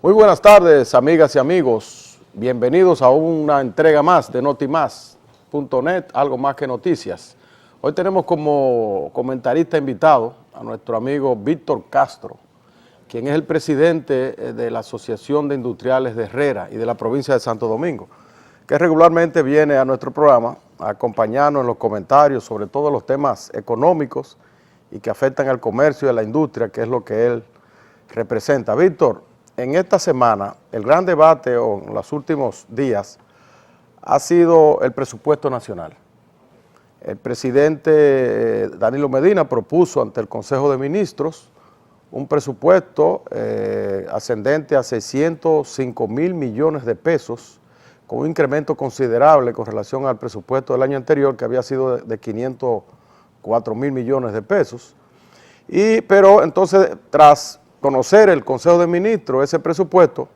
Muy buenas tardes, amigas y amigos. Bienvenidos a una entrega más de Notimás.net, algo más que noticias. Hoy tenemos como comentarista invitado a nuestro amigo Víctor Castro, quien es el presidente de la Asociación de Industriales de Herrera y de la provincia de Santo Domingo, que regularmente viene a nuestro programa a acompañarnos en los comentarios sobre todos los temas económicos y que afectan al comercio y a la industria, que es lo que él representa. Víctor, en esta semana, el gran debate o en los últimos días ha sido el presupuesto nacional. El presidente Danilo Medina propuso ante el Consejo de Ministros un presupuesto ascendente a 605,000 millones de pesos, con un incremento considerable con relación al presupuesto del año anterior, que había sido de 504,000 millones de pesos. Pero entonces, tras conocer el Consejo de Ministros ese presupuesto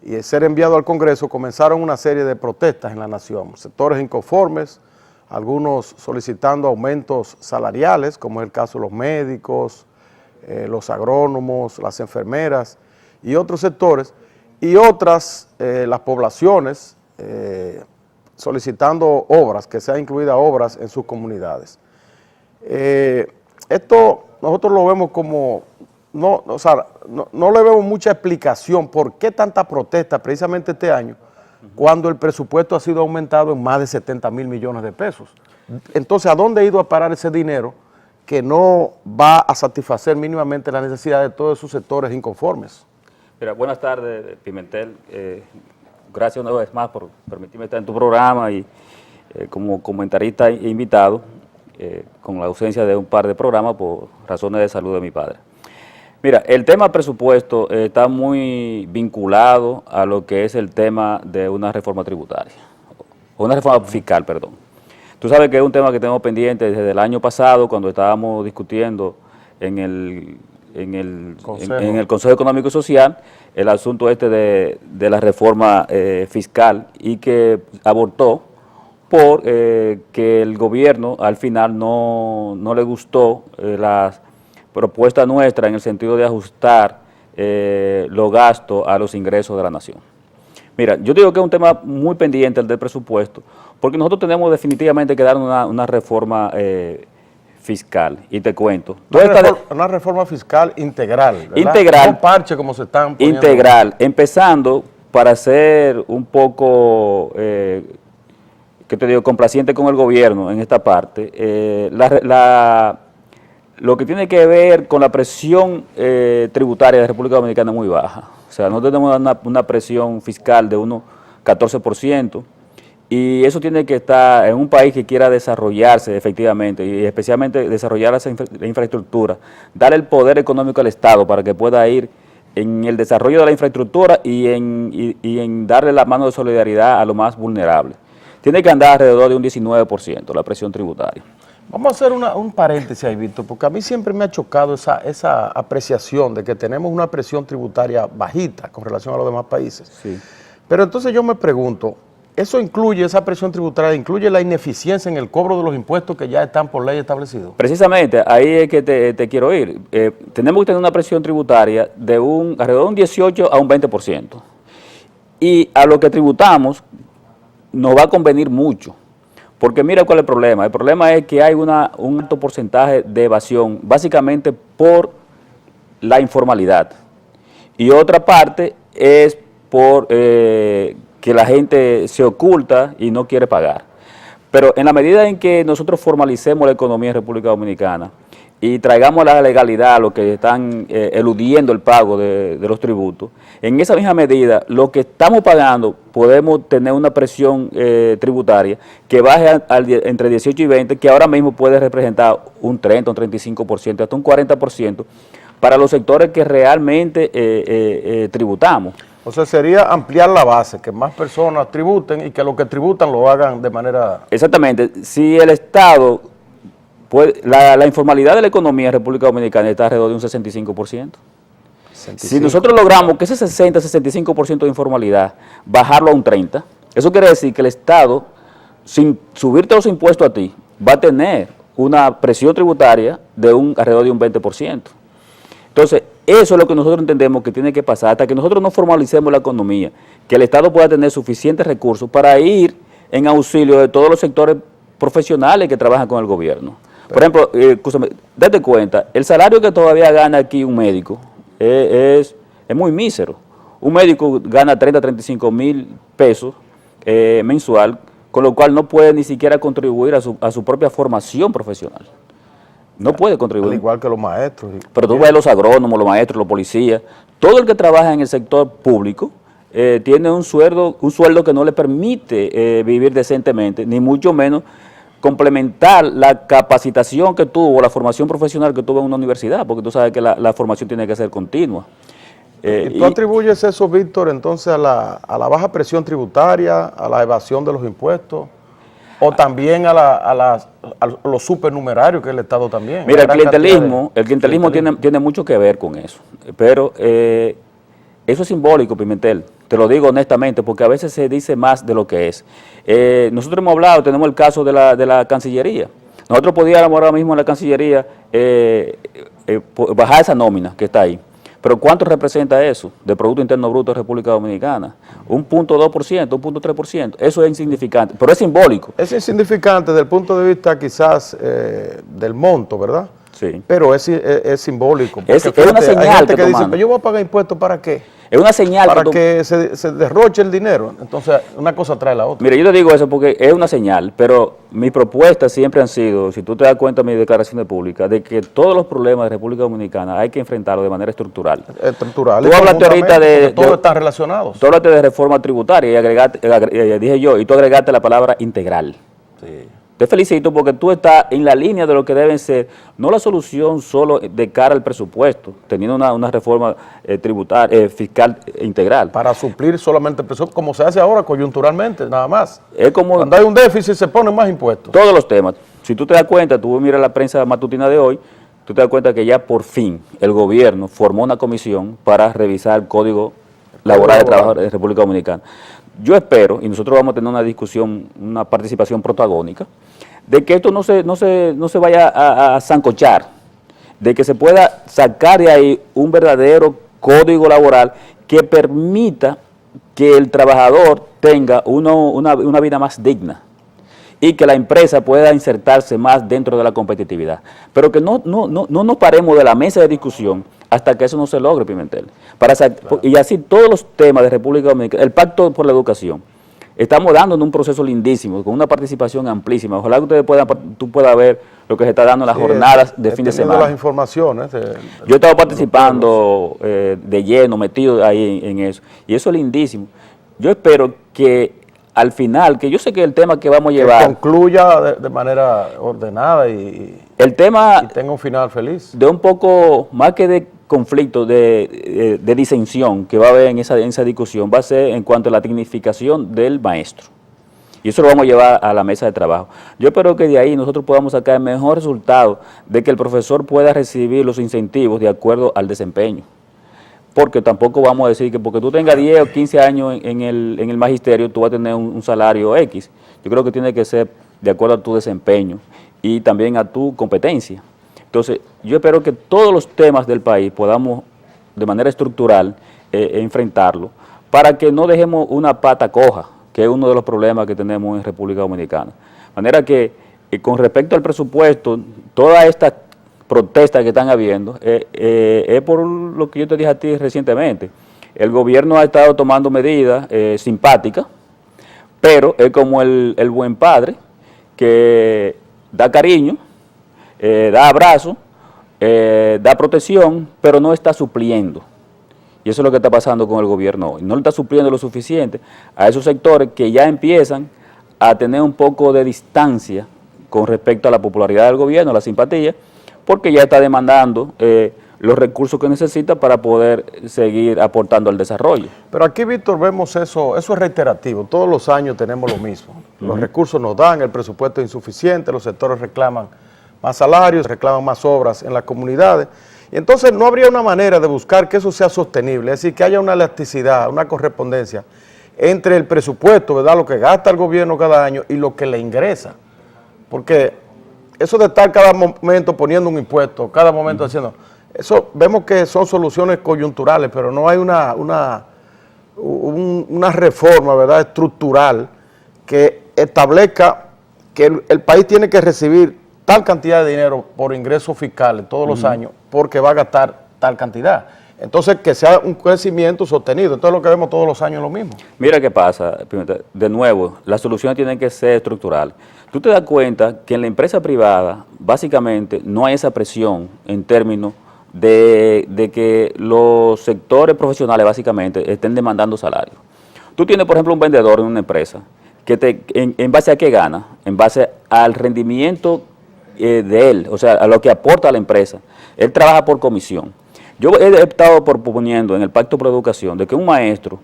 y ser enviado al Congreso, comenzaron una serie de protestas en la nación, sectores inconformes, algunos solicitando aumentos salariales, como es el caso de los médicos, los agrónomos, las enfermeras y otros sectores, y otras, las poblaciones, solicitando obras, que sean incluidas obras en sus comunidades. Esto nosotros lo vemos como, no le vemos mucha explicación por qué tanta protesta precisamente este año, cuando el presupuesto ha sido aumentado en más de 70,000 millones de pesos. Entonces, ¿a dónde ha ido a parar ese dinero que no va a satisfacer mínimamente la necesidad de todos esos sectores inconformes? Mira, buenas tardes, Pimentel. Gracias una vez más por permitirme estar en tu programa y como comentarista invitado, con la ausencia de un par de programas por razones de salud de mi padre. Mira, el tema presupuesto está muy vinculado a lo que es el tema de una reforma tributaria, o una reforma fiscal, perdón. Tú sabes que es un tema que tenemos pendiente desde el año pasado, cuando estábamos discutiendo en el Consejo Económico y Social el asunto de la reforma fiscal, y que abortó por que el gobierno al final no le gustó las propuesta nuestra en el sentido de ajustar los gastos a los ingresos de la nación. Mira, yo digo que es un tema muy pendiente el del presupuesto, porque nosotros tenemos definitivamente que dar una reforma fiscal, y te cuento. Una reforma fiscal integral, ¿verdad? Integral. No parche como se están poniendo. Integral, empezando para ser un poco, ¿qué te digo?, complaciente con el gobierno en esta parte. Lo que tiene que ver con la presión tributaria de la República Dominicana es muy baja. O sea, nosotros tenemos una presión fiscal de unos 14%, y eso tiene que estar en un país que quiera desarrollarse efectivamente, y especialmente desarrollar esa infraestructura, dar el poder económico al Estado para que pueda ir en el desarrollo de la infraestructura y en darle la mano de solidaridad a los más vulnerables. Tiene que andar alrededor de un 19% la presión tributaria. Vamos a hacer un paréntesis ahí, Víctor, porque a mí siempre me ha chocado esa apreciación de que tenemos una presión tributaria bajita con relación a los demás países. Sí. Pero entonces yo me pregunto, esa presión tributaria incluye la ineficiencia en el cobro de los impuestos que ya están por ley establecidos? Precisamente, ahí es que te quiero ir. Tenemos que tener una presión tributaria de alrededor de un 18 a un 20%. Y a lo que tributamos nos va a convenir mucho. Porque mira cuál es el problema. El problema es que hay un alto porcentaje de evasión, básicamente por la informalidad. Y otra parte es por que la gente se oculta y no quiere pagar. Pero en la medida en que nosotros formalicemos la economía en República Dominicana y traigamos la legalidad a los que están eludiendo el pago de los tributos, en esa misma medida, lo que estamos pagando, podemos tener una presión tributaria que baje entre 18 y 20, que ahora mismo puede representar un 30, un 35%, hasta un 40% para los sectores que realmente tributamos. O sea, sería ampliar la base, que más personas tributen y que los que tributan lo hagan de manera... Exactamente. Si el Estado... La informalidad de la economía en República Dominicana está alrededor de un 65%. Si nosotros logramos que ese 60-65% de informalidad, bajarlo a un 30%, eso quiere decir que el Estado, sin subirte los impuestos a ti, va a tener una presión tributaria de alrededor de un 20%. Entonces, eso es lo que nosotros entendemos que tiene que pasar hasta que nosotros no formalicemos la economía, que el Estado pueda tener suficientes recursos para ir en auxilio de todos los sectores profesionales que trabajan con el gobierno. Por ejemplo, escúchame, date cuenta, el salario que todavía gana aquí un médico es muy mísero. Un médico gana 30, 35 mil pesos mensual, con lo cual no puede ni siquiera contribuir a su propia formación profesional. No puede contribuir. Al igual que los maestros. Pero tú ves los agrónomos, los maestros, los policías, todo el que trabaja en el sector público tiene un sueldo que no le permite vivir decentemente, ni mucho menos complementar la capacitación que tuvo, la formación profesional que tuvo en una universidad, porque tú sabes que la formación tiene que ser continua. ¿Y tú atribuyes eso, Víctor, entonces a la baja presión tributaria, a la evasión de los impuestos, o también a los supernumerarios que es el Estado también? Mira, el clientelismo tiene mucho que ver con eso, pero eso es simbólico, Pimentel, te lo digo honestamente, porque a veces se dice más de lo que es. Nosotros hemos hablado, tenemos el caso de la Cancillería. Nosotros podíamos ahora mismo en la Cancillería bajar esa nómina que está ahí. Pero ¿cuánto representa eso del Producto Interno Bruto de República Dominicana? 1.2%, 1.3%. Eso es insignificante, pero es simbólico. Es insignificante desde el punto de vista quizás del monto, ¿verdad? Sí. Pero es simbólico. Es una señal hay gente que dice, tomando. pero yo voy a pagar impuestos ¿para qué? Es una señal para que se derroche el dinero. Entonces, una cosa trae la otra. Mira, yo te digo eso porque es una señal, pero mis propuestas siempre han sido, si tú te das cuenta de mis declaraciones públicas, de que todos los problemas de República Dominicana hay que enfrentarlos de manera estructural. Estructural. Tú hablaste ahorita todos están relacionados. Tú hablaste de reforma tributaria y dije yo, y tú agregaste la palabra integral. Sí. Te felicito porque tú estás en la línea de lo que deben ser, no la solución solo de cara al presupuesto, teniendo una reforma tributaria, fiscal integral. Para suplir solamente el presupuesto, como se hace ahora coyunturalmente, nada más. Es como cuando hay un déficit se ponen más impuestos. Todos los temas. Si tú te das cuenta, tú miras la prensa matutina de hoy, tú te das cuenta que ya por fin el gobierno formó una comisión para revisar el Código Laboral de Trabajo de República Dominicana. Yo espero, y nosotros vamos a tener una discusión, una participación protagónica, de que esto no se vaya a sancochar, de que se pueda sacar de ahí un verdadero código laboral que permita que el trabajador tenga una vida más digna y que la empresa pueda insertarse más dentro de la competitividad. Pero que no nos paremos de la mesa de discusión hasta que eso no se logre, Pimentel. Claro. Y así todos los temas de República Dominicana, el Pacto por la Educación, estamos dando en un proceso lindísimo, con una participación amplísima. Ojalá que tú puedas ver lo que se está dando en las jornadas de fin de semana. Las informaciones. Yo he estado participando de lleno, metido ahí en eso. Y eso es lindísimo. Yo espero que al final, que yo sé que el tema que vamos a llevar... Que concluya de manera ordenada y tenga un final feliz. De un poco, más que de conflicto, de disensión que va a haber en esa discusión, va a ser en cuanto a la dignificación del maestro. Y eso lo vamos a llevar a la mesa de trabajo. Yo espero que de ahí nosotros podamos sacar el mejor resultado de que el profesor pueda recibir los incentivos de acuerdo al desempeño. Porque tampoco vamos a decir que porque tú tengas 10 o 15 años en el magisterio, tú vas a tener un salario X. Yo creo que tiene que ser de acuerdo a tu desempeño y también a tu competencia. Entonces, yo espero que todos los temas del país podamos de manera estructural enfrentarlo para que no dejemos una pata coja, que es uno de los problemas que tenemos en República Dominicana. De manera que, con respecto al presupuesto, toda esta protestas que están habiendo, es por lo que yo te dije a ti recientemente. El gobierno ha estado tomando medidas simpáticas, pero es como el buen padre que da cariño, da abrazo, da protección, pero no está supliendo. Y eso es lo que está pasando con el gobierno hoy. No le está supliendo lo suficiente a esos sectores que ya empiezan a tener un poco de distancia con respecto a la popularidad del gobierno, la simpatía, porque ya está demandando los recursos que necesita para poder seguir aportando al desarrollo. Pero aquí, Víctor, vemos eso es reiterativo. Todos los años tenemos lo mismo. Los recursos nos dan, el presupuesto es insuficiente, los sectores reclaman más salarios, reclaman más obras en las comunidades. Y entonces no habría una manera de buscar que eso sea sostenible, es decir, que haya una elasticidad, una correspondencia entre el presupuesto, ¿verdad?, lo que gasta el gobierno cada año y lo que le ingresa. Porque eso de estar cada momento poniendo un impuesto, cada momento haciendo, Eso vemos que son soluciones coyunturales, pero no hay una reforma, ¿verdad?, estructural que establezca que el país tiene que recibir tal cantidad de dinero por ingresos fiscales todos los años porque va a gastar tal cantidad. Entonces, que sea un crecimiento sostenido. Entonces, lo que vemos todos los años es lo mismo. Mira qué pasa, de nuevo, las soluciones tienen que ser estructurales. Tú te das cuenta que en la empresa privada, básicamente, no hay esa presión en términos de que los sectores profesionales, básicamente, estén demandando salarios. Tú tienes, por ejemplo, un vendedor en una empresa, que ¿en base a qué gana? En base al rendimiento de él, o sea, a lo que aporta a la empresa. Él trabaja por comisión. Yo he estado proponiendo en el Pacto por la Educación de que un maestro,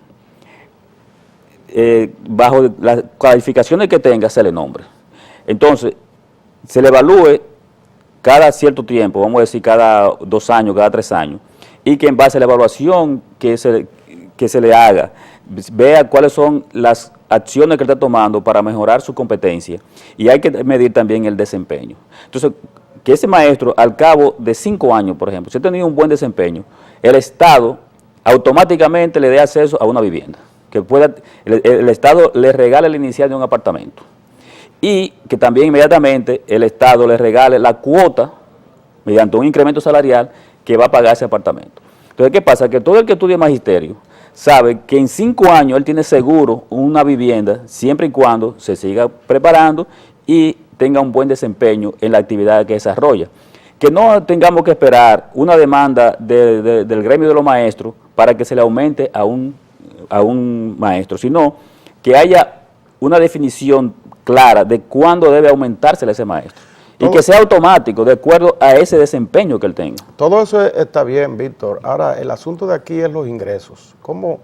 bajo las calificaciones que tenga, se le nombre. Entonces, se le evalúe cada cierto tiempo, vamos a decir cada 2 años, cada 3 años, y que en base a la evaluación que se le haga, vea cuáles son las acciones que él está tomando para mejorar su competencia, y hay que medir también el desempeño. Entonces, que ese maestro, al cabo de 5 años, por ejemplo, si ha tenido un buen desempeño, el Estado automáticamente le dé acceso a una vivienda, que el Estado le regale la inicial de un apartamento, y que también inmediatamente el Estado le regale la cuota, mediante un incremento salarial, que va a pagar ese apartamento. Entonces, ¿qué pasa? Que todo el que estudia magisterio sabe que en 5 años él tiene seguro una vivienda, siempre y cuando se siga preparando y tenga un buen desempeño en la actividad que desarrolla. Que no tengamos que esperar una demanda del gremio de los maestros para que se le aumente a un maestro, sino que haya una definición clara de cuándo debe aumentársele a ese maestro. Y que sea automático, de acuerdo a ese desempeño que él tenga. Todo eso está bien, Víctor. Ahora, el asunto de aquí es los ingresos. ¿Cómo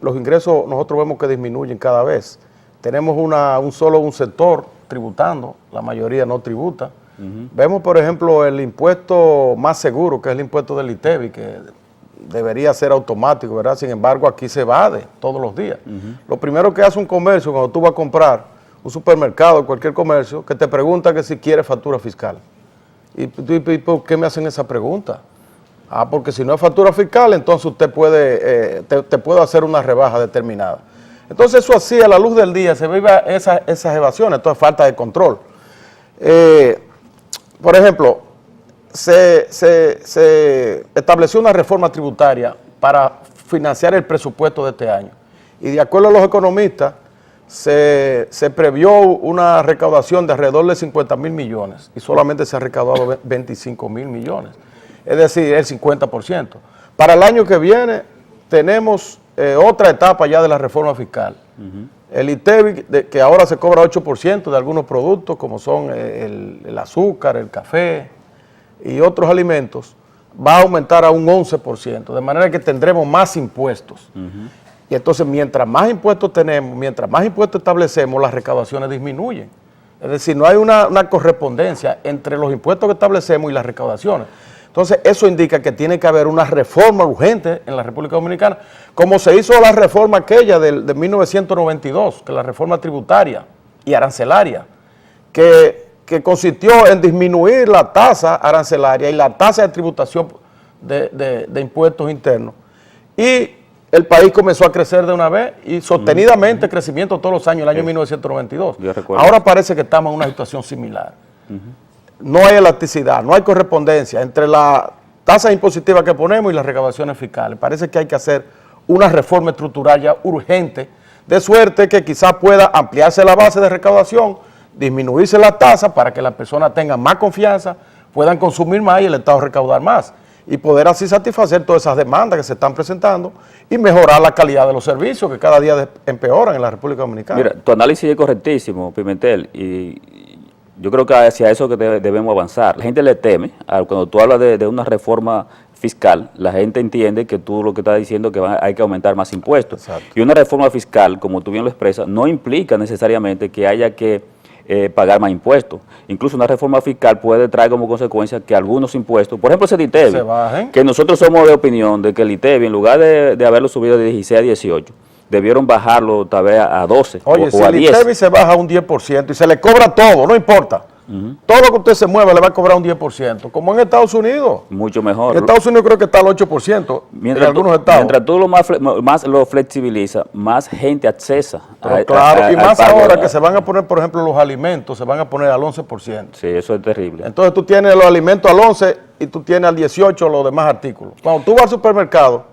los ingresos nosotros vemos que disminuyen cada vez? Tenemos un sector tributando, la mayoría no tributa. Vemos, por ejemplo, el impuesto más seguro, que es el impuesto del ITEVI, que debería ser automático, ¿verdad? Sin embargo, aquí se evade todos los días. Lo primero que hace un comercio cuando tú vas a comprar, un supermercado, cualquier comercio, que te pregunta que si quiere factura fiscal. ¿Y por qué me hacen esa pregunta? Porque si no es factura fiscal, entonces usted puede, te puede hacer una rebaja determinada. Entonces eso así, a la luz del día, se vive esas evasiones, esto es falta de control. Por ejemplo, se estableció una reforma tributaria para financiar el presupuesto de este año. Y de acuerdo a los economistas, se previó una recaudación de alrededor de 50.000 millones y solamente se ha recaudado 25.000 millones, es decir, el 50%. Para el año que viene tenemos otra etapa ya de la reforma fiscal. El ITEVI, que ahora se cobra 8% de algunos productos como son el azúcar, el café y otros alimentos, va a aumentar a un 11%, de manera que tendremos más impuestos. Y entonces, mientras más impuestos tenemos, mientras más impuestos establecemos, las recaudaciones disminuyen. Es decir, no hay una correspondencia entre los impuestos que establecemos y las recaudaciones. Entonces, eso indica que tiene que haber una reforma urgente en la República Dominicana, como se hizo la reforma aquella de 1992, que es la reforma tributaria y arancelaria, que consistió en disminuir la tasa arancelaria y la tasa de tributación de impuestos internos. Y el país comenzó a crecer de una vez y sostenidamente crecimiento todos los años, el año 1992. Ahora parece que estamos en una situación similar. No hay elasticidad, no hay correspondencia entre la tasa impositiva que ponemos y las recaudaciones fiscales. Parece que hay que hacer una reforma estructural ya urgente, de suerte que quizás pueda ampliarse la base de recaudación, disminuirse la tasa para que las personas tengan más confianza, puedan consumir más y el Estado recaudar más, y poder así satisfacer todas esas demandas que se están presentando y mejorar la calidad de los servicios que cada día empeoran en la República Dominicana. Mira, tu análisis es correctísimo, Pimentel, y yo creo que hacia eso que debemos avanzar. La gente le teme, cuando tú hablas de una reforma fiscal, la gente entiende que tú lo que estás diciendo es que hay que aumentar más impuestos. Exacto. Y una reforma fiscal, como tú bien lo expresas, no implica necesariamente que haya que pagar más impuestos. Incluso una reforma fiscal puede traer como consecuencia que algunos impuestos, por ejemplo ese ITEVI, se bajen. Que nosotros somos de opinión de que el ITEVI, en lugar de haberlo subido de 16 a 18, debieron bajarlo tal vez a 12 Oye, o si a el 10. ITEVI se baja un 10% y se le cobra todo, no importa, Todo lo que usted se mueva le va a cobrar un 10%, como en Estados Unidos. Mucho mejor. En Estados Unidos creo que está al 8% en algunos estados. Mientras tú más lo flexibilizas, más gente accesa. Claro, y más ahora que se van a poner, por ejemplo, los alimentos, se van a poner al 11%. Sí, eso es terrible. Entonces tú tienes los alimentos al 11% y tú tienes al 18% los demás artículos. Cuando tú vas al supermercado,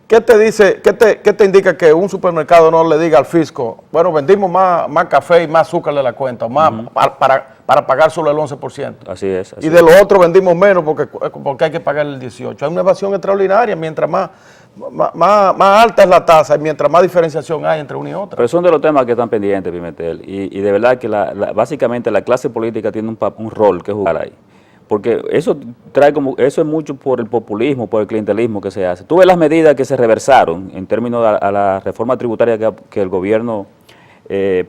¿qué te dice, qué te indica que un supermercado no le diga al fisco, bueno, vendimos más café y más azúcar de la cuenta, más para pagar solo el 11%? Así es. Y de lo otro vendimos menos porque hay que pagar el 18%. Hay una evasión extraordinaria, mientras más alta es la tasa y mientras más diferenciación hay entre una y otra. Pero son de los temas que están pendientes, Pimentel, y de verdad que básicamente la clase política tiene un rol que jugar ahí. Porque eso es mucho por el populismo, por el clientelismo que se hace. Tú ves las medidas que se reversaron en términos a la reforma tributaria que el gobierno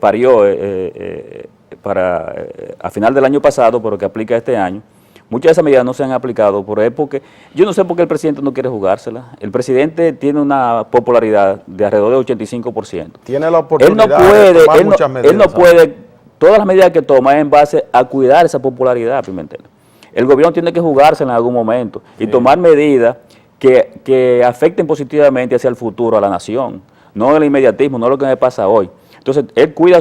parió a final del año pasado, pero que aplica este año. Muchas de esas medidas no se han aplicado porque yo no sé por qué el presidente no quiere jugársela. El presidente tiene una popularidad de alrededor del 85%. Tiene la oportunidad de tomar muchas medidas. Él no puede, todas las medidas que toma es en base a cuidar esa popularidad, Pimentel. El gobierno tiene que jugarse en algún momento y tomar medidas que afecten positivamente hacia el futuro a la nación, no el inmediatismo, no lo que me pasa hoy. Entonces, él cuida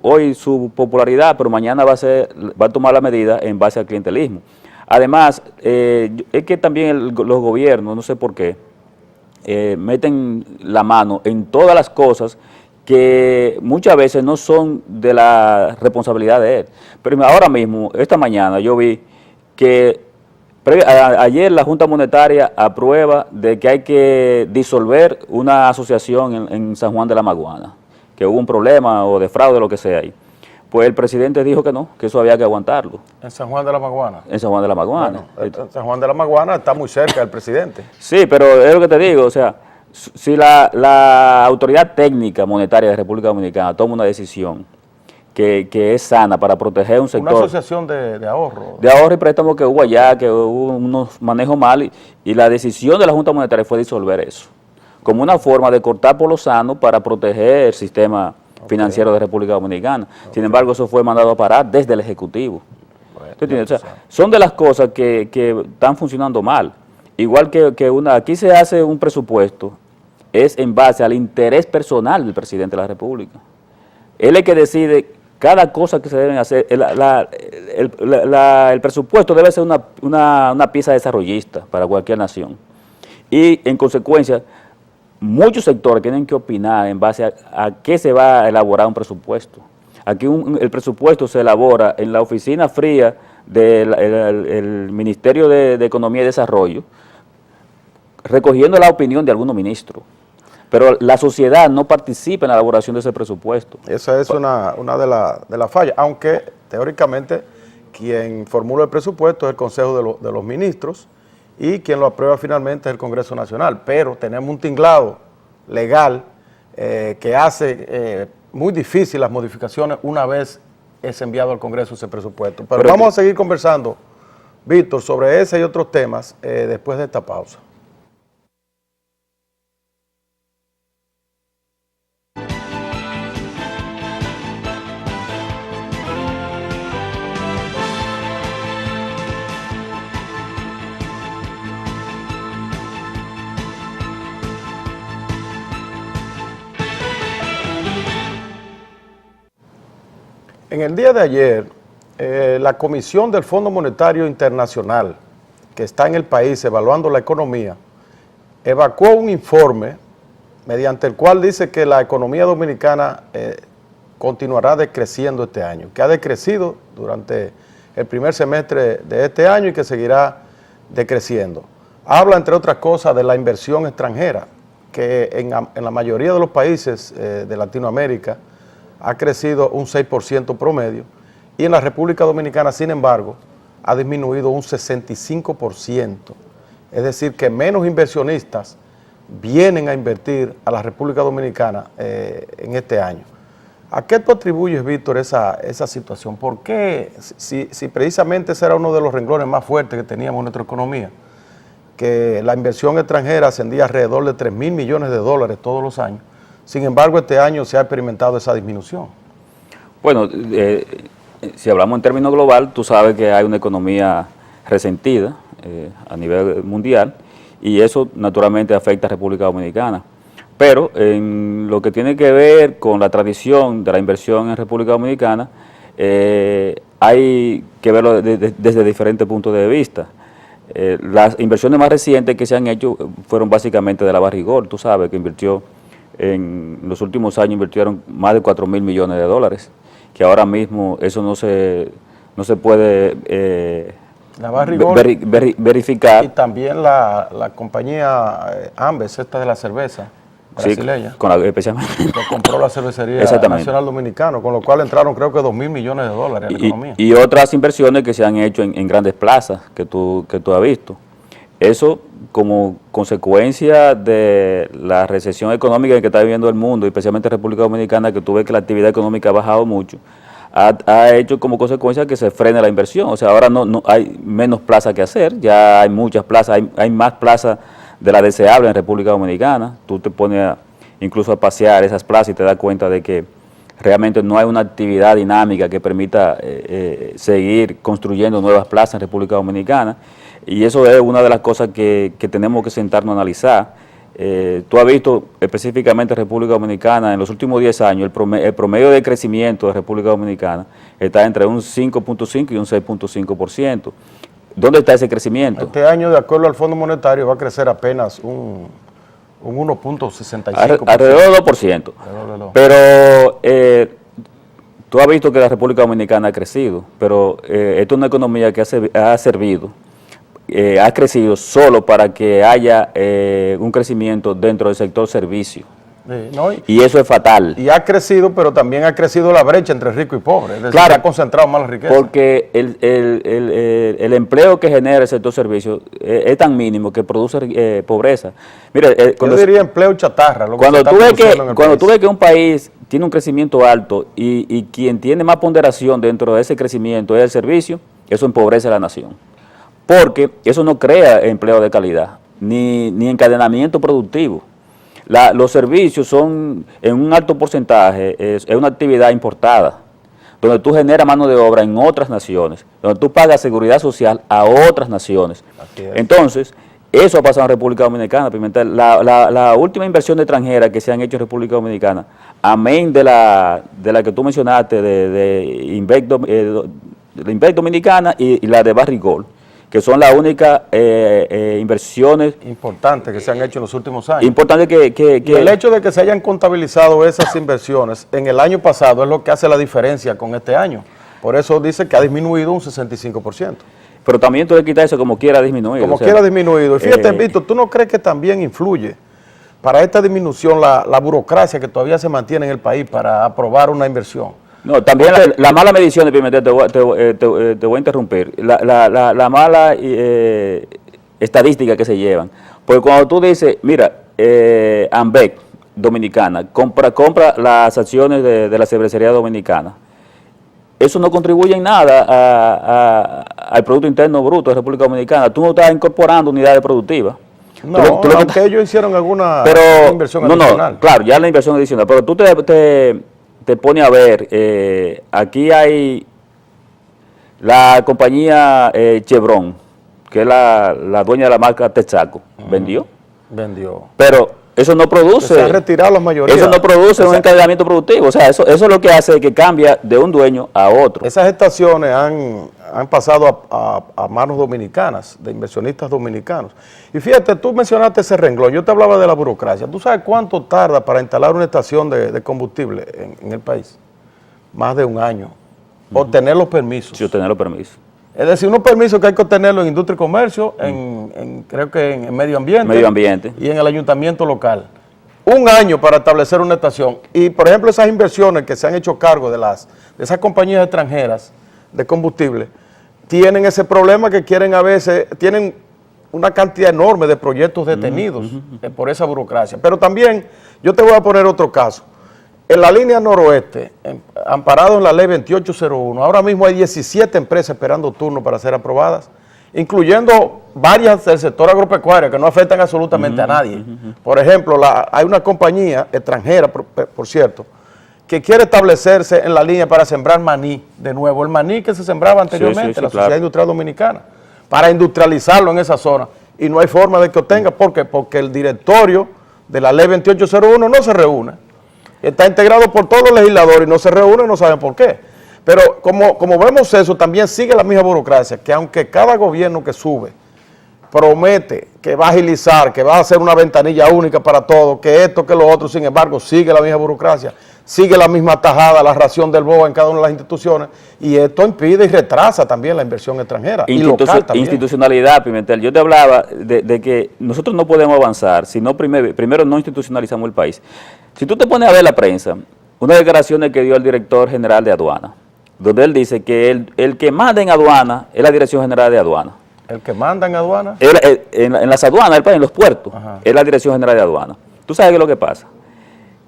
hoy su popularidad, pero mañana va a tomar la medida en base al clientelismo. Además, es que también los gobiernos, no sé por qué, meten la mano en todas las cosas que muchas veces no son de la responsabilidad de él. Pero ahora mismo, esta mañana, yo vi que ayer la Junta Monetaria aprueba de que hay que disolver una asociación en San Juan de la Maguana, que hubo un problema o de fraude, lo que sea ahí. Pues el presidente dijo que no, que eso había que aguantarlo. ¿En San Juan de la Maguana? En San Juan de la Maguana. Bueno, San Juan de la Maguana está muy cerca del presidente. Sí, pero es lo que te digo, o sea, si la autoridad técnica monetaria de República Dominicana toma una decisión que es sana para proteger un sector. Una asociación de ahorro. De ahorro y préstamo que hubo allá, que hubo unos manejos mal y la decisión de la Junta Monetaria fue disolver eso, como una forma de cortar por lo sano para proteger el sistema financiero de República Dominicana. Sin embargo, eso fue mandado a parar desde el Ejecutivo. Bueno, o sea, son de las cosas que están funcionando mal. Igual aquí se hace un presupuesto, es en base al interés personal del presidente de la República. Él es el que decide cada cosa que se deben hacer. El presupuesto debe ser una pieza desarrollista para cualquier nación. Y en consecuencia, muchos sectores tienen que opinar en base a qué se va a elaborar un presupuesto. Aquí el presupuesto se elabora en la oficina fría del Ministerio de Economía y Desarrollo, recogiendo la opinión de algunos ministros. Pero la sociedad no participa en la elaboración de ese presupuesto. Esa es una de las fallas, aunque teóricamente quien formula el presupuesto es el Consejo de los Ministros y quien lo aprueba finalmente es el Congreso Nacional. Pero tenemos un tinglado legal que hace muy difícil las modificaciones una vez es enviado al Congreso ese presupuesto. Pero vamos a seguir conversando, Víctor, sobre ese y otros temas después de esta pausa. En el día de ayer, la Comisión del Fondo Monetario Internacional, que está en el país evaluando la economía, evacuó un informe mediante el cual dice que la economía dominicana continuará decreciendo este año, que ha decrecido durante el primer semestre de este año y que seguirá decreciendo. Habla, entre otras cosas, de la inversión extranjera, que en la mayoría de los países de Latinoamérica ha crecido un 6% promedio y en la República Dominicana, sin embargo, ha disminuido un 65%. Es decir, que menos inversionistas vienen a invertir a la República Dominicana en este año. ¿A qué tú atribuyes, Víctor, esa situación? ¿Por qué, si precisamente ese era uno de los renglones más fuertes que teníamos en nuestra economía, que la inversión extranjera ascendía alrededor de 3.000 millones de dólares todos los años, sin embargo, este año se ha experimentado esa disminución? Bueno, si hablamos en términos global, tú sabes que hay una economía resentida a nivel mundial y eso naturalmente afecta a República Dominicana. Pero en lo que tiene que ver con la tradición de la inversión en República Dominicana, hay que verlo desde diferentes puntos de vista. Las inversiones más recientes que se han hecho fueron básicamente de la Barrigol. Tú sabes que invirtió, en los últimos años invirtieron más de 4.000 millones de dólares, que ahora mismo eso no se puede la Barrigol verificar. Y también la compañía Ambes, esta de la cerveza brasileña, sí, especialmente. Que compró la cervecería Nacional Dominicana, con lo cual entraron creo que 2.000 millones de dólares en la economía. Y otras inversiones que se han hecho en grandes plazas que tú has visto. Eso como consecuencia de la recesión económica que está viviendo el mundo, especialmente República Dominicana, que tú ves que la actividad económica ha bajado mucho, ha hecho como consecuencia que se frene la inversión. O sea, ahora no hay menos plazas que hacer, ya hay muchas plazas, hay más plazas de la deseable en República Dominicana. Tú te pones incluso a pasear esas plazas y te das cuenta de que realmente no hay una actividad dinámica que permita seguir construyendo nuevas plazas en República Dominicana, y eso es una de las cosas que tenemos que sentarnos a analizar. Tú has visto específicamente República Dominicana, en los últimos 10 años, el promedio de crecimiento de República Dominicana está entre un 5.5 y un 6.5%. ¿Dónde está ese crecimiento? Este año, de acuerdo al Fondo Monetario, va a crecer apenas un 1.65%. Alrededor del 2%. Pero tú has visto que la República Dominicana ha crecido, pero esto es una economía que ha crecido solo para que haya un crecimiento dentro del sector servicio. Y eso es fatal. Y ha crecido, pero también ha crecido la brecha entre rico y pobre. Es decir, claro, ha concentrado más la riqueza. Porque el empleo que genera el sector servicio es tan mínimo que produce pobreza. Mira, yo diría empleo chatarra. Cuando tú ves que un país tiene un crecimiento alto y quien tiene más ponderación dentro de ese crecimiento es el servicio, eso empobrece a la nación. Porque eso no crea empleo de calidad, ni encadenamiento productivo. Los servicios son, en un alto porcentaje, es una actividad importada, donde tú generas mano de obra en otras naciones, donde tú pagas seguridad social a otras naciones. Entonces, eso ha pasado en República Dominicana, Pimentel. La última inversión extranjera que se han hecho en República Dominicana, amén de la que tú mencionaste, de Invec Dominicana y la de Barrigol, que son las únicas inversiones importantes que se han hecho en los últimos años. Importante y el hecho de que se hayan contabilizado esas inversiones en el año pasado es lo que hace la diferencia con este año. Por eso dice que ha disminuido un 65%. Pero también tú le quitas eso como quiera disminuido. Como quiera disminuido. Y fíjate, Víctor, ¿tú no crees que también influye para esta disminución la burocracia que todavía se mantiene en el país para aprobar una inversión? No, también la mala medición de Pimentel, te voy a interrumpir, la mala estadística que se llevan. Porque cuando tú dices, mira, Ambec Dominicana compra las acciones de la cervecería dominicana, eso no contribuye en nada al Producto Interno Bruto de la República Dominicana. Tú no estás incorporando unidades productivas. No, aunque ellos hicieron alguna inversión adicional. No, claro, ya la inversión adicional, pero tú te pone a ver, aquí hay la compañía Chevron, que es la dueña de la marca Texaco, vendió. Pero eso no produce. Se han retirado las mayorías. Eso no produce un encadenamiento productivo. O sea, eso es lo que hace que cambia de un dueño a otro. Esas estaciones han pasado a manos dominicanas, de inversionistas dominicanos. Y fíjate, tú mencionaste ese renglón. Yo te hablaba de la burocracia. ¿Tú sabes cuánto tarda para instalar una estación de combustible en el país? Más de un año. Obtener los permisos. Sí, obtener los permisos. Es decir, unos permisos que hay que obtenerlo en industria y comercio, creo que en medio ambiente. Y en el ayuntamiento local. Un año para establecer una estación. Y, por ejemplo, esas inversiones que se han hecho cargo de esas compañías extranjeras de combustible, tienen ese problema que quieren a veces, tienen una cantidad enorme de proyectos detenidos por esa burocracia. Pero también, yo te voy a poner otro caso. En la línea noroeste, amparado en la ley 2801, ahora mismo hay 17 empresas esperando turno para ser aprobadas, incluyendo varias del sector agropecuario que no afectan absolutamente a nadie. Por ejemplo, hay una compañía extranjera, por cierto, que quiere establecerse en la línea para sembrar maní de nuevo, el maní que se sembraba anteriormente en la Sociedad Industrial Dominicana, para industrializarlo en esa zona, y no hay forma de que obtenga. ¿Por qué? Porque el directorio de la ley 2801 no se reúne, está integrado por todos los legisladores y no se reúne, no saben por qué. Pero como vemos eso, también sigue la misma burocracia, que aunque cada gobierno que sube promete que va a agilizar, que va a hacer una ventanilla única para todo, que esto, que lo otro, sin embargo, sigue la misma burocracia, sigue la misma tajada, la ración del BOA en cada una de las instituciones, y esto impide y retrasa también la inversión extranjera y local también. Institucionalidad, Pimentel, yo te hablaba de que nosotros no podemos avanzar si no primero no institucionalizamos el país. Si tú te pones a ver la prensa, una declaración que dio el director general de aduana, donde él dice que el que manda en aduana es la Dirección General de Aduana. ¿El que manda en aduana? En las aduanas del país, en los puertos, es la Dirección General de Aduana. ¿Tú sabes qué es lo que pasa?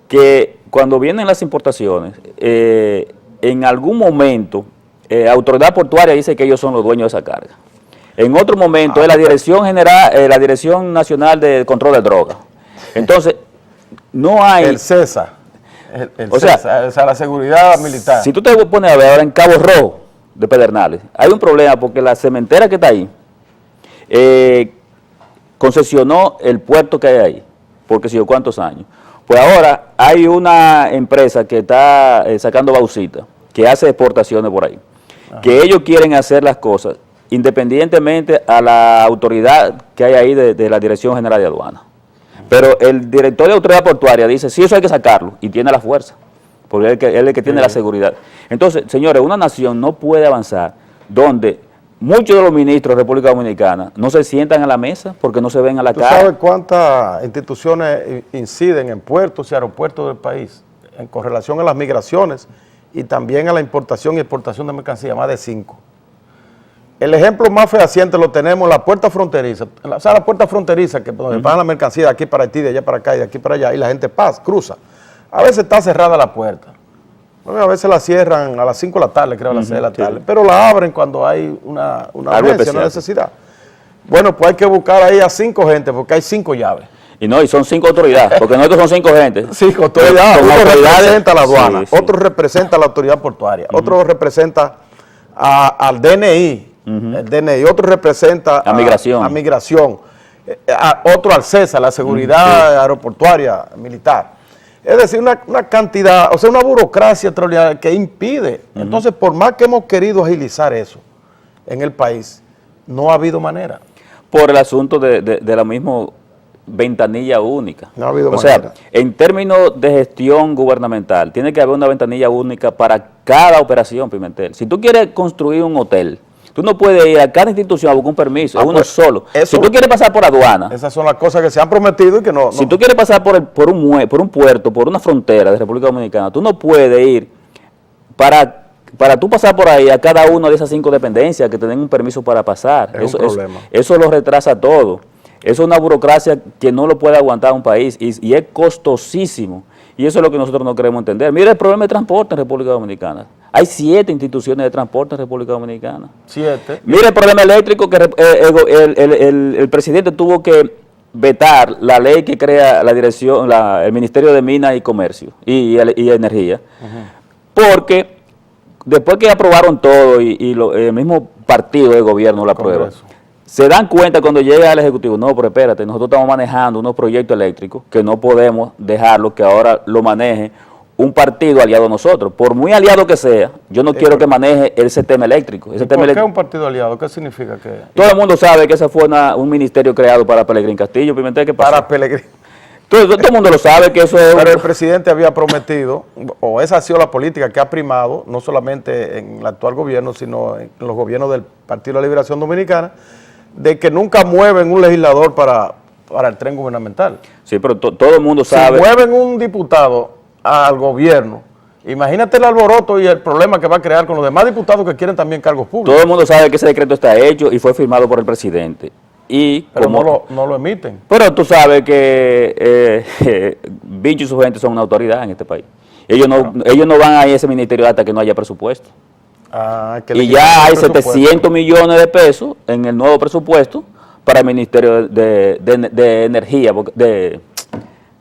Que cuando vienen las importaciones, en algún momento, Autoridad Portuaria dice que ellos son los dueños de esa carga. En otro momento es la Dirección General, la Dirección Nacional de Control de Drogas. Entonces, no hay... El CESA. O sea, la seguridad militar. Si tú te pones a ver ahora en Cabo Rojo de Pedernales, hay un problema porque la cementera que está ahí concesionó el puerto que hay ahí, porque si yo cuántos años. Pues ahora hay una empresa que está sacando bauxita, que hace exportaciones por ahí, que ellos quieren hacer las cosas independientemente a la autoridad que hay ahí de la Dirección General de Aduana. Pero el director de Autoridad Portuaria dice, sí, eso hay que sacarlo, y tiene la fuerza, porque él es el que tiene la seguridad. Entonces, señores, una nación no puede avanzar donde muchos de los ministros de República Dominicana no se sientan a la mesa porque no se ven a la cara. ¿Tú sabes cuántas instituciones inciden en puertos y aeropuertos del país con relación a las migraciones y también a la importación y exportación de mercancías? Más de 5. El ejemplo más fehaciente lo tenemos en la puerta fronteriza. O sea, la puerta fronteriza, que donde pasan la mercancía de aquí para Haití, de allá para acá y de aquí para allá, y la gente pasa, cruza. A veces está cerrada la puerta. Bueno, a veces la cierran a las 5 de la tarde, creo, a las 6 de la tarde, pero la abren cuando hay una urgencia, una necesidad. Bueno, pues hay que buscar ahí a 5 gente, porque hay 5 llaves. Y son 5 autoridades, porque nosotros son 5 gente. 5 autoridades. Uno representa a la aduana, otro representa a la autoridad portuaria, otro representa al DNI, el DNI, otro representa a migración, otro al CESA, la seguridad aeroportuaria militar. Es decir, una cantidad, o sea, una burocracia extraordinaria que impide. Entonces, por más que hemos querido agilizar eso en el país, no ha habido manera. Por el asunto de la misma ventanilla única. No ha habido manera. O sea, en términos de gestión gubernamental, tiene que haber una ventanilla única para cada operación, Pimentel. Si tú quieres construir un hotel, tú no puedes ir a cada institución a buscar un permiso, es uno pues, solo. Si tú quieres pasar por aduana. Esas son las cosas que se han prometido y que no. Si tú quieres pasar por un puerto, por una frontera de República Dominicana, tú no puedes ir para tú pasar por ahí a cada una de esas 5 dependencias que te den un permiso para pasar. Eso lo retrasa todo. Eso es una burocracia que no lo puede aguantar un país y es costosísimo. Y eso es lo que nosotros no queremos entender. Mira el problema de transporte en República Dominicana. Hay 7 instituciones de transporte en República Dominicana. 7. Mira el problema eléctrico que el presidente tuvo que vetar la ley que crea la dirección, el Ministerio de Minas y Comercio y Energía. Porque después que aprobaron todo y el mismo partido de gobierno lo aprueba, se dan cuenta cuando llega al Ejecutivo, no, pero espérate, nosotros estamos manejando unos proyectos eléctricos que no podemos dejarlo que ahora lo maneje un partido aliado a nosotros. Por muy aliado que sea, yo no quiero que maneje ese tema eléctrico. ¿Por qué un partido aliado? ¿Qué significa que...? Todo el mundo sabe que ese fue un ministerio creado para Pelegrín Castillo. Pimentel, ¿qué pasó? Para Pelegrín. Todo el mundo lo sabe que eso es... Pero el presidente había prometido, o esa ha sido la política que ha primado, no solamente en el actual gobierno, sino en los gobiernos del Partido de la Liberación Dominicana, de que nunca mueven un legislador para el tren gubernamental. Sí, pero todo el mundo sabe... Si mueven un diputado al gobierno, imagínate el alboroto y el problema que va a crear con los demás diputados que quieren también cargos públicos. Todo el mundo sabe que ese decreto está hecho y fue firmado por el presidente. Pero no lo emiten. Pero tú sabes que Vincho y su gente son una autoridad en este país. Ellos no van a ese ministerio hasta que no haya presupuesto. Y ya hay 700 millones de pesos en el nuevo presupuesto para el Ministerio de Energía,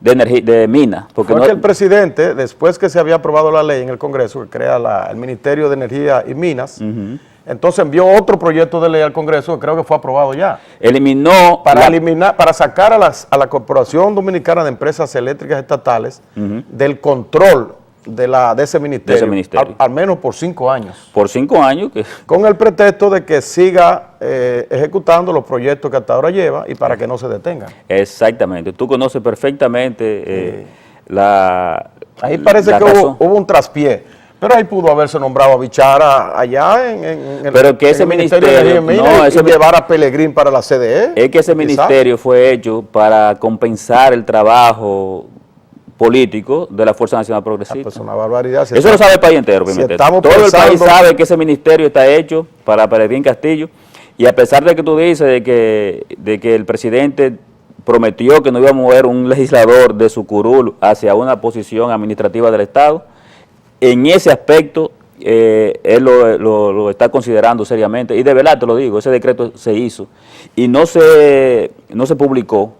de energía, de minas. Porque Fue que el presidente, después que se había aprobado la ley en el Congreso, que crea el Ministerio de Energía y Minas, entonces envió otro proyecto de ley al Congreso que creo que fue aprobado ya. eliminó Para sacar a la Corporación Dominicana de Empresas Eléctricas Estatales del control de ese ministerio, al menos por 5 años. Por 5 años. Con el pretexto de que siga ejecutando los proyectos que hasta ahora lleva y para que no se detengan. Exactamente. Tú conoces perfectamente Ahí parece que hubo un traspié. Pero ahí pudo haberse nombrado a Bichara allá en el Ministerio de Energía y llevar a Pelegrín para la CDE. Es que ese ministerio fue hecho para compensar el trabajo político de la Fuerza Nacional Progresista. Pues una barbaridad. Eso lo sabe el país entero, obviamente. Todo el país sabe que ese ministerio está hecho para Pelegrín Castillo, y a pesar de que tú dices de que el presidente prometió que no iba a mover un legislador de su curul hacia una posición administrativa del Estado, en ese aspecto él lo está considerando seriamente, y de verdad te lo digo, ese decreto se hizo y no se publicó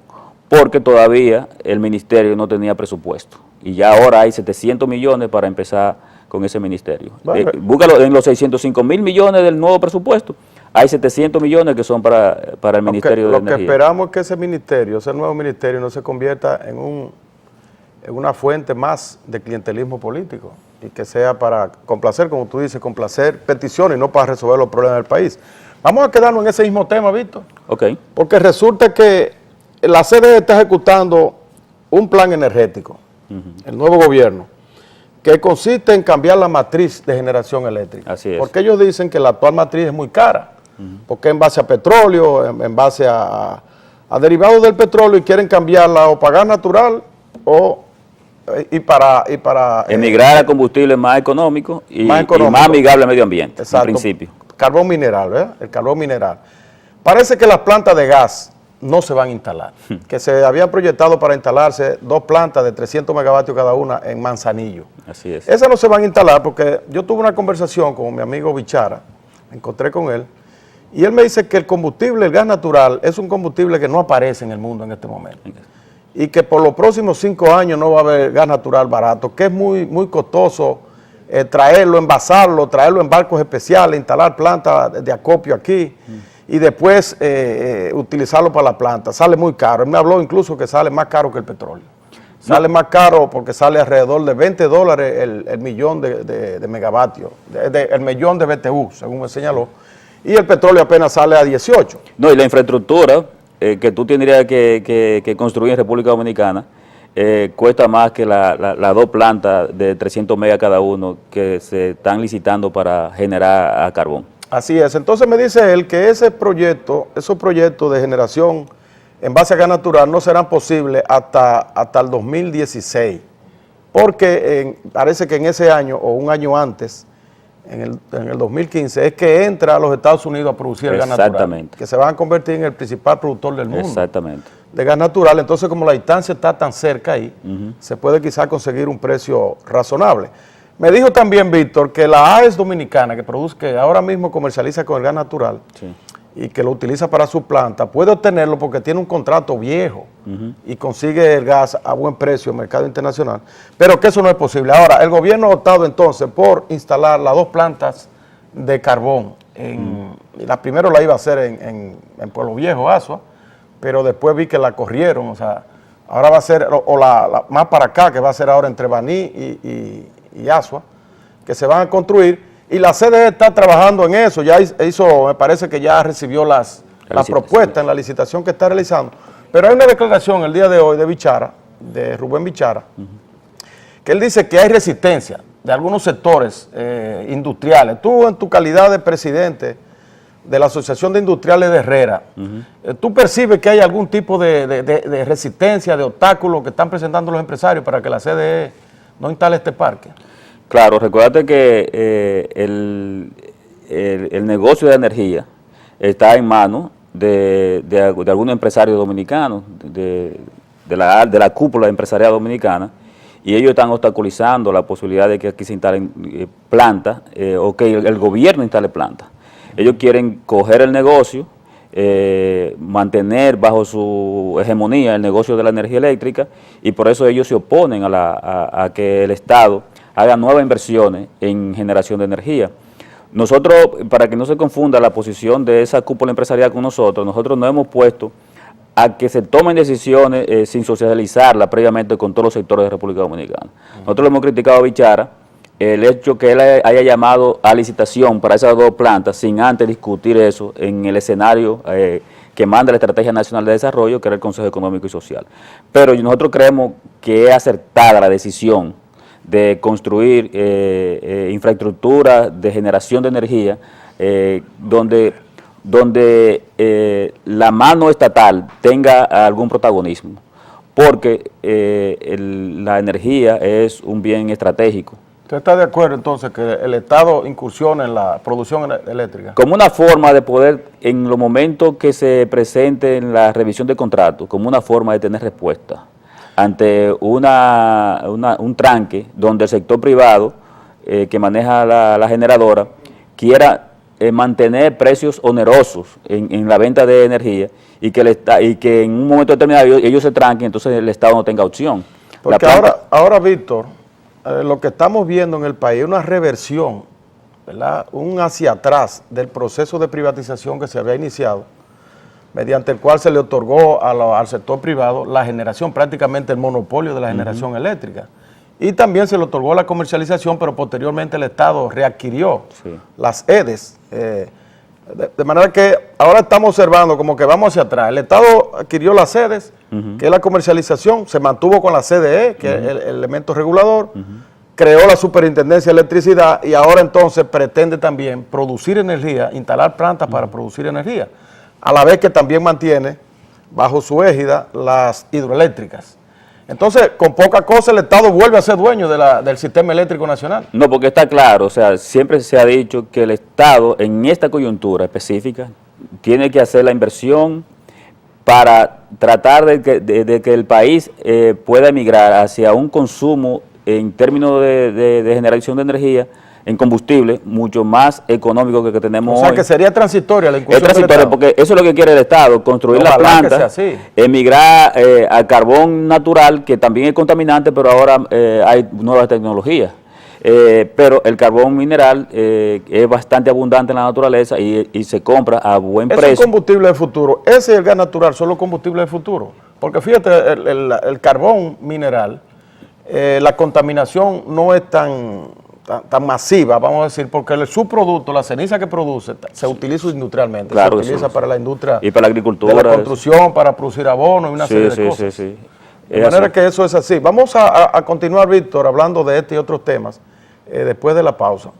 porque todavía el ministerio no tenía presupuesto, y ya ahora hay 700 millones para empezar con ese ministerio. Bueno, búscalo en los 605.000 millones del nuevo presupuesto, hay 700 millones que son para el Ministerio de Energía. Lo que esperamos es que ese ministerio, ese nuevo ministerio, no se convierta en una fuente más de clientelismo político, y que sea para complacer, como tú dices, complacer peticiones y no para resolver los problemas del país. Vamos a quedarnos en ese mismo tema, Víctor. Ok. Porque resulta que la CDE está ejecutando un plan energético, el nuevo gobierno, que consiste en cambiar la matriz de generación eléctrica. Así es. Porque ellos dicen que la actual matriz es muy cara, porque es en base a petróleo, en base a derivados del petróleo, y quieren cambiarla o para gas natural y para emigrar a combustibles más económicos y más amigables al medio ambiente. Exacto. En principio. Carbón mineral, ¿verdad? El carbón mineral. Parece que las plantas de gas no se van a instalar, que se habían proyectado para instalarse 2 plantas de 300 megavatios cada una en Manzanillo. Así es. Esas no se van a instalar porque yo tuve una conversación con mi amigo Bichara, me encontré con él, y él me dice que el combustible, el gas natural, es un combustible que no aparece en el mundo en este momento. Y que por los próximos 5 años no va a haber gas natural barato, que es muy, muy costoso traerlo, envasarlo, traerlo en barcos especiales, instalar plantas de acopio aquí y después utilizarlo para la planta. Sale muy caro. Él me habló incluso que sale más caro que el petróleo. Sale más caro porque sale alrededor de $20 el millón de megavatios, el millón de BTU, según me señaló, y el petróleo apenas sale a 18. No, y la infraestructura que tú tendrías que construir en República Dominicana cuesta más que las 2 plantas de 300 megas cada uno que se están licitando para generar a carbón. Así es. Entonces me dice él que esos proyectos de generación en base a gas natural no serán posibles hasta el 2016, porque parece que en ese año o un año antes, en el 2015, es que entra a los Estados Unidos a producir el gas natural, que se van a convertir en el principal productor del mundo. Exactamente. De gas natural. Entonces, como la distancia está tan cerca ahí, se puede quizás conseguir un precio razonable. Me dijo también, Víctor, que la AES Dominicana, que ahora mismo comercializa con el gas natural, sí, y que lo utiliza para su planta, puede obtenerlo porque tiene un contrato viejo y consigue el gas a buen precio en el mercado internacional, pero que eso no es posible. Ahora, el gobierno ha optado entonces por instalar las 2 plantas de carbón. La primero la iba a hacer en Pueblo Viejo, Asua, pero después vi que la corrieron, o sea, ahora va a ser, más para acá, que va a ser ahora entre Baní y Asua, que se van a construir. Y la CDE está trabajando en eso, ya hizo, me parece que ya recibió la propuesta en la licitación que está realizando. Pero hay una declaración el día de hoy de Bichara, de Rubén Bichara, que él dice que hay resistencia de algunos sectores industriales. Tú, en tu calidad de presidente de la Asociación de Industriales de Herrera, ¿tú percibes que hay algún tipo de resistencia, de obstáculos que están presentando los empresarios para que la CDE no instale este parque? Claro, recuérdate que el negocio de energía está en manos de algunos empresarios dominicanos, de la cúpula empresarial dominicana, y ellos están obstaculizando la posibilidad de que aquí se instalen plantas o que el gobierno instale plantas. Ellos quieren coger el negocio mantener bajo su hegemonía el negocio de la energía eléctrica, y por eso ellos se oponen a que el Estado haga nuevas inversiones en generación de energía. Nosotros, para que no se confunda la posición de esa cúpula empresarial con nosotros nos hemos puesto a que se tomen decisiones sin socializarla previamente con todos los sectores de República Dominicana. Nosotros le hemos criticado a Bichara el hecho que él haya llamado a licitación para esas dos plantas sin antes discutir eso en el escenario que manda la Estrategia Nacional de Desarrollo, que era el Consejo Económico y Social. Pero nosotros creemos que es acertada la decisión de construir infraestructura de generación de energía donde la mano estatal tenga algún protagonismo, porque la energía es un bien estratégico. ¿Usted está de acuerdo entonces que el Estado incursione en la producción eléctrica? Como una forma de poder, en los momentos que se presente en la revisión de contratos, como una forma de tener respuesta ante un tranque donde el sector privado que maneja la generadora quiera mantener precios onerosos en la venta de energía y que en un momento determinado ellos se tranquen, entonces el Estado no tenga opción. Porque ahora Víctor, lo que estamos viendo en el país es una reversión, ¿verdad? Un hacia atrás del proceso de privatización que se había iniciado, mediante el cual se le otorgó al sector privado la generación, prácticamente el monopolio de la generación eléctrica. Y también se le otorgó la comercialización, pero posteriormente el Estado readquirió las EDES. De manera que ahora estamos observando como que vamos hacia atrás. El Estado adquirió las EDES, que es la comercialización, se mantuvo con la CDE, que es el elemento regulador, creó la Superintendencia de Electricidad y ahora entonces pretende también producir energía, instalar plantas para producir energía, a la vez que también mantiene bajo su égida las hidroeléctricas. Entonces, con poca cosa el Estado vuelve a ser dueño del sistema eléctrico nacional. No, porque está claro, o sea, siempre se ha dicho que el Estado en esta coyuntura específica tiene que hacer la inversión para tratar de que el país pueda emigrar hacia un consumo en términos de generación de energía en combustible mucho más económico que tenemos hoy. O sea, que sería transitoria la incursión del Estado. Es transitoria porque eso es lo que quiere el Estado, construir la planta, emigrar a carbón natural, que también es contaminante, pero ahora hay nuevas tecnologías. Pero el carbón mineral es bastante abundante en la naturaleza y se compra a buen precio. Es un combustible de futuro. Ese y el gas natural son los combustibles de futuro. Porque fíjate, el carbón mineral, la contaminación no es tan masiva, vamos a decir, porque el subproducto, la ceniza que produce, se utiliza industrialmente. Claro, se utiliza para la industria y para la agricultura, de la construcción, para producir abono y una serie de cosas. De manera que eso es así. Vamos a continuar, Víctor, hablando de este y otros temas después de la pausa.